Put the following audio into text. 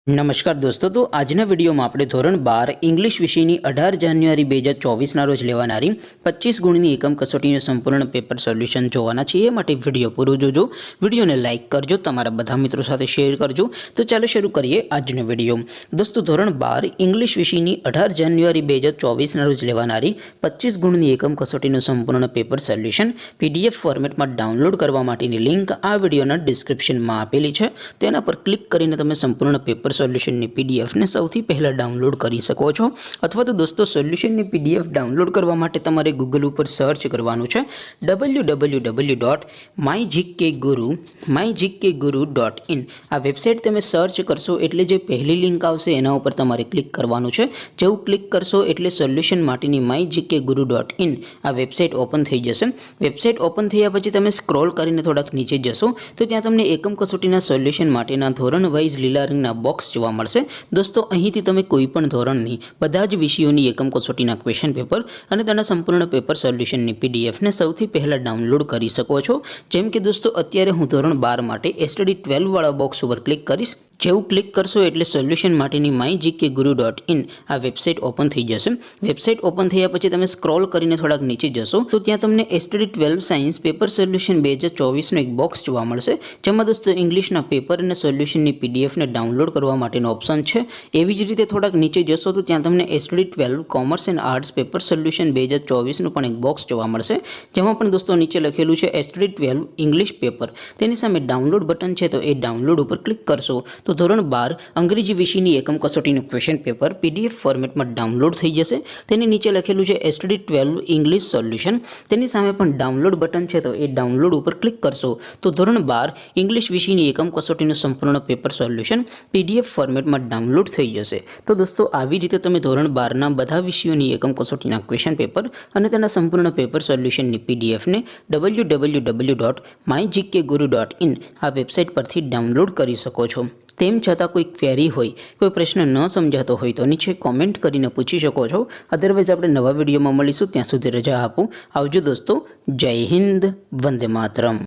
नमस्कार दोस्तों, तो આજના વિડીયોમાં આપણે ધોરણ 12 ઇંગ્લિશ વિષયની 18 જાન્યુઆરી 2024ના રોજ લેવાનારી 25 ગુણની એકમ કસોટીનું સંપૂર્ણ પેપર સોલ્યુશન જોવાના છીએ। એ માટે વિડીયો પૂરો જોજો, વિડીયોને લાઇક કરજો, તમારા બધા મિત્રો સાથે શેર કરજો। તો ચાલો શરૂ કરીએ આજનો વિડીયો। દોસ્તો, ધોરણ 12 ઇંગ્લિશ વિષયની 18 જાન્યુઆરી 2024ના રોજ લેવાનારી 25 ગુણની એકમ કસોટીનું સંપૂર્ણ પેપર સોલ્યુશન PDF ફોર્મેટમાં ડાઉનલોડ કરવા માટેની લિંક આ વિડીયોના ડિસ્ક્રિપ્શનમાં આપેલી છે। તેના પર ક્લિક કરીને તમે સંપૂર્ણ પેપર સોલ્યુશન ની PDF ને સૌથી પહેલા ડાઉનલોડ કરી શકો છો। અથવા તો દોસ્તો, સોલ્યુશન ની PDF ડાઉનલોડ કરવા માટે તમારે ગૂગલ ઉપર સર્ચ કરવાનું છે www.mygkguru.in। આ વેબસાઇટ તમે સર્ચ કરશો એટલે જે પહેલી લિંક આવશે એના ઉપર તમારે ક્લિક કરવાનું છે। જેવું ક્લિક કરશો એટલે સોલ્યુશન માટેની mygkguru.in આ વેબસાઇટ ઓપન થઈ જશે। વેબસાઇટ ઓપન થયા પછી તમે સ્ક્રોલ કરીને થોડાક નીચે જશો તો ત્યાં તમને એકમ કસોટીના સોલ્યુશન માટેના ધોરણ વાઇઝ લીલા રંગના બોક્સ જોવા મળશે। દોસ્તો, અહીંથી તમે કોઈ પણ ધોરણની બધા જ વિષયોની એકમ કસોટીના ક્વેશ્ચન પેપર અને તેના સંપૂર્ણ પેપર સોલ્યુશનની PDF ને સૌથી પહેલા ડાઉનલોડ કરી શકો છો। જેમ કે દોસ્તો, અત્યારે હું ધોરણ 12 માટે STD 12 વાળા બોક્સ ઉપર ક્લિક કરીશ। જેવું ક્લિક કરશો એટલે સોલ્યુશન માટેની mygkguru.in આ વેબસાઇટ ઓપન થઈ જશે। વેબસાઇટ ઓપન થયા પછી તમે સ્ક્રોલ કરીને થોડાક નીચે જશો તો ત્યાં તમને STD 12 સાયન્સ પેપર સોલ્યુશન 2024નો એક બોક્સ જોવા મળશે, જેમાં દોસ્તો ઇંગ્લિશના પેપર અને સોલ્યુશનની PDF ને ડાઉનલોડ કરવા માટેનો ઓપ્શન છે। એવી જ રીતે થોડાક નીચે જશો તો ત્યાં તમને STD 12 commerce and arts paper solution 2024નું પણ એક બોક્સ જોવા મળશે, જેમાં પણ દોસ્તો નીચે લખેલું છે STD 12 ઇંગ્લિશ પેપર। તેની સામે ડાઉનલોડ બટન છે, તો એ ડાઉનલોડ ઉપર ક્લિક કરશો તો ધોરણ 12 અંગ્રેજી વિષયની એકમ કસોટીનું ક્વેશ્ચન પેપર PDF ફોર્મેટમાં ડાઉનલોડ થઈ જશે। તેની નીચે લખેલું છે STD 12 ઇંગ્લિશ સોલ્યુશન। તેની સામે પણ ડાઉનલોડ બટન છે, તો એ ડાઉનલોડ ઉપર ક્લિક કરશો તો ધોરણ 12 ઇંગ્લિશ વિષયની એકમ કસોટીનું સંપૂર્ણ પેપર સોલ્યુશન PDF ફોર્મેટમાં ડાઉનલોડ થઈ જશે। તો દોસ્તો, આવી રીતે તમે ધોરણ 12ના બધા વિષયોની એકમ કસોટીના ક્વેશ્ચન પેપર અને તેના સંપૂર્ણ પેપર સોલ્યુશનની PDF ને www.mygkguru.in આ વેબસાઇટ પરથી ડાઉનલોડ કરી શકો છો। તેમ છતાં કોઈ ક્વેરી હોય, કોઈ પ્રશ્ન ન સમજાતો હોય તો નીચે કોમેન્ટ કરીને પૂછી શકો છો। અધરવાઇઝ આપણે નવા વિડીયોમાં મળીશું, ત્યાં સુધી રજા આપો। આવજો દોસ્તો, જય હિન્દ, વંદે માતરમ।